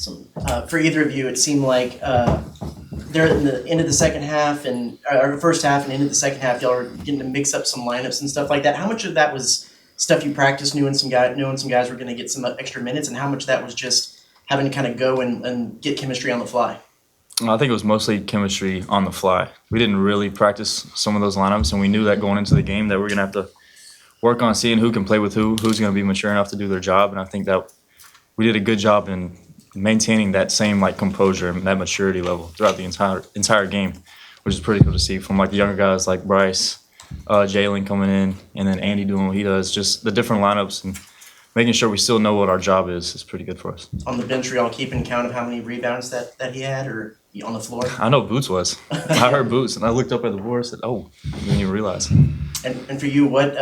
So, for either of you, it seemed like there in the end of the second half or first half and into the second half, y'all were getting to mix up some lineups and stuff like that. How much of that was stuff you practiced, knowing some guys were going to get some extra minutes, and how much of that was just having to kind of go and get chemistry on the fly? I think it was mostly chemistry on the fly. We didn't really practice some of those lineups, and we knew that going into the game that we're going to have to work on seeing who can play with who's going to be mature enough to do their job. And I think that we did a good job in maintaining that same composure and that maturity level throughout the entire game, which is pretty cool to see from the younger guys like Bryce, Jalen coming in, and then Andy doing what he does. Just the different lineups and making sure we still know what our job is pretty good for us. On the bench, were y'all keeping count of how many rebounds that he had, or on the floor? I know Boots was. I heard Boots, and I looked up at the board and said, "Oh, I didn't even realize." And for you, what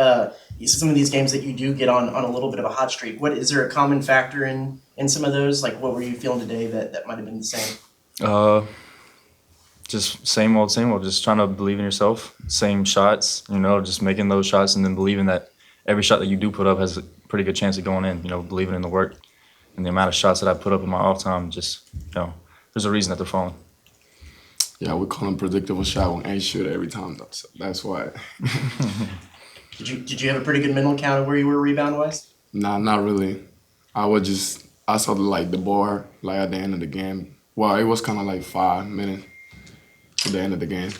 some of these games that you do get on a little bit of a hot streak, what is there a common factor in some of those? What were you feeling today that might have been the same? Just same old, just trying to believe in yourself. Same shots, just making those shots and then believing that every shot that you do put up has a pretty good chance of going in, believing in the work and the amount of shots that I put up in my off time, there's a reason that they're falling. Yeah, we call them predictable shot when A shoot every time. That's why. Did you have a pretty good mental count of where you were rebound-wise? Nah, not really. I saw the bar at the end of the game. Well, it was kind of 5 minutes to the end of the game.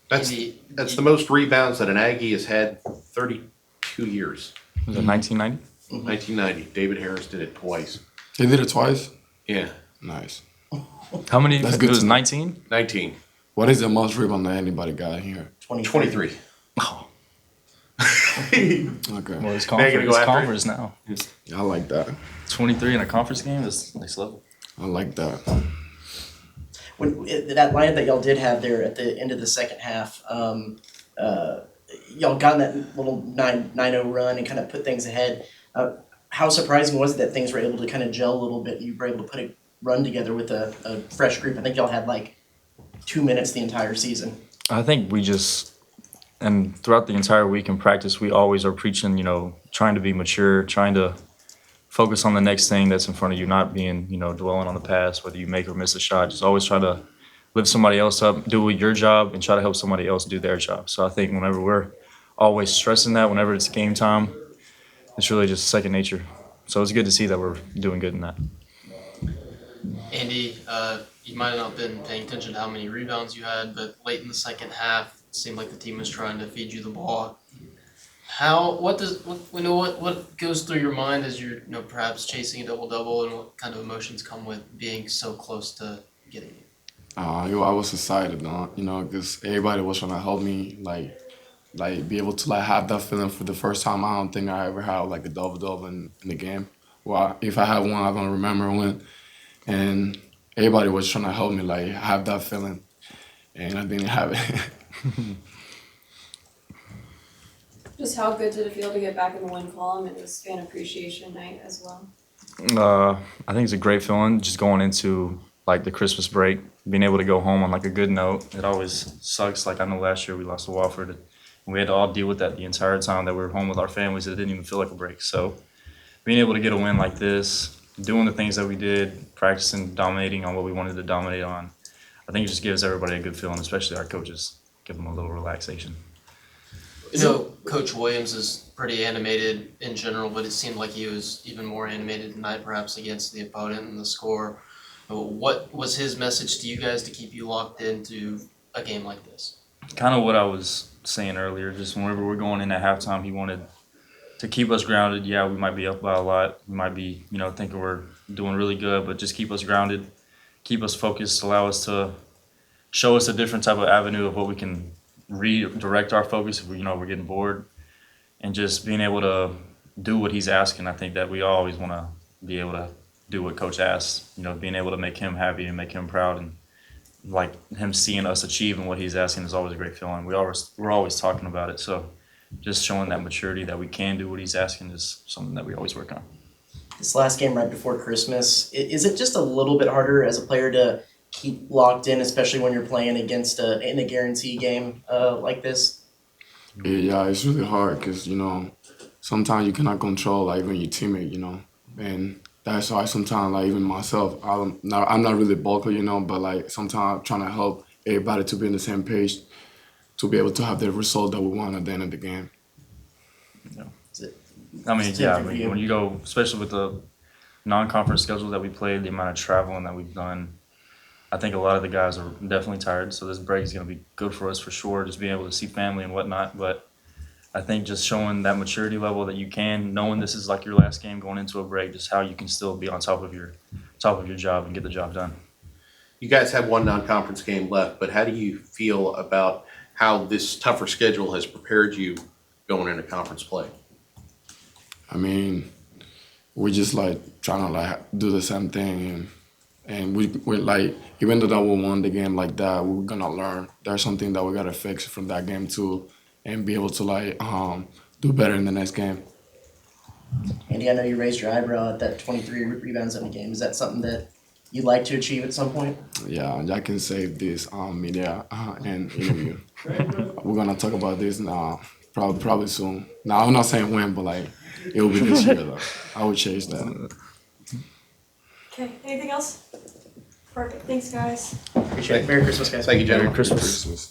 That's the most rebounds that an Aggie has had 32 years. Was it 1990? 1990. David Harris did it twice. He did it twice? Yeah. Nice. How many? That's good. It was 19? 19. What is the most rebound that anybody got here? 23. Oh. Okay. Well, it's go conference now. I like that. 23 in a conference game is next level. I like that. When that lineup that y'all did have there at the end of the second half, y'all got in that little 9-0 run and kind of put things ahead. How surprising was it that things were able to kind of gel a little bit? You were able to put a run together with a fresh group. I think y'all had 2 minutes the entire season. I think and throughout the entire week in practice, we always are preaching, trying to be mature, trying to focus on the next thing that's in front of you, not being, dwelling on the past, whether you make or miss a shot. Just always try to lift somebody else up, do your job, and try to help somebody else do their job. So I think whenever we're always stressing that, whenever it's game time, it's really just second nature. So it's good to see that we're doing good in that. Andy, you might not have been paying attention to how many rebounds you had, but late in the second half, it seemed like the team was trying to feed you the ball. What goes through your mind as you're perhaps chasing a double-double, and what kind of emotions come with being so close to getting it? I was excited, because everybody was trying to help me, be able to have that feeling for the first time. I don't think I ever had a double-double in the game. Well, if I had one, I don't remember when. And everybody was trying to help me have that feeling, and I didn't have it. Just how good did it feel to get back in the win column? It was fan appreciation night as well. I think it's a great feeling just going into the Christmas break, being able to go home on a good note. It always sucks. I know last year we lost to Wofford, and we had to all deal with that the entire time that we were home with our families. It didn't even feel like a break. So being able to get a win like this, doing the things that we did, practicing, dominating on what we wanted to dominate on, I think it just gives everybody a good feeling, especially our coaches. Give them a little relaxation. Coach Williams is pretty animated in general, but it seemed like he was even more animated tonight, perhaps against the opponent and the score. What was his message to you guys to keep you locked into a game like this? Kind of what I was saying earlier, just whenever we're going in at halftime, he wanted to keep us grounded. Yeah, we might be up by a lot. We might be, thinking we're doing really good, but just keep us grounded, keep us focused, allow us to show us a different type of avenue of what we can redirect our focus if we're getting bored, and just being able to do what he's asking. I think that we always want to be able to do what Coach asks, being able to make him happy and make him proud, and him seeing us achieving what he's asking is always a great feeling. We're always talking about it, so just showing that maturity that we can do what he's asking is something that we always work on. This last game right before Christmas, is it just a little bit harder as a player to keep locked in, especially when you're playing against in a guarantee game like this? Yeah, it's really hard because, sometimes you cannot control even your teammate, and That's why sometimes, like even myself, I'm not really bulky, you know, but like sometimes trying to help everybody to be on the same page to be able to have the result that we want at the end of the game. I mean, It's yeah, I different for mean, you. when you go, especially with the non-conference schedule that we played, the amount of traveling that we've done, I think a lot of the guys are definitely tired. So this break is going to be good for us for sure, just being able to see family and whatnot. But I think just showing that maturity level that you can, knowing this is like your last game going into a break, just how you can still be on top of your job and get the job done. You guys have one non-conference game left, but how do you feel about how this tougher schedule has prepared you going into conference play? I mean, we just like trying to like do the same thing, and we like even though that we won the game like that, we're gonna learn. There's something that we gotta fix from that game too, and be able to like do better in the next game. Andy, I know you raised your eyebrow at that 23 rebounds in a game. Is that something that you'd like to achieve at some point? Yeah, I can save this media and interview. We're gonna talk about this now, probably soon. Now I'm not saying when, but like it will be this year though. I would chase that. Okay, anything else? Perfect, thanks guys. Appreciate it. Merry Christmas, guys. Thank you, gentlemen. Christmas. Christmas.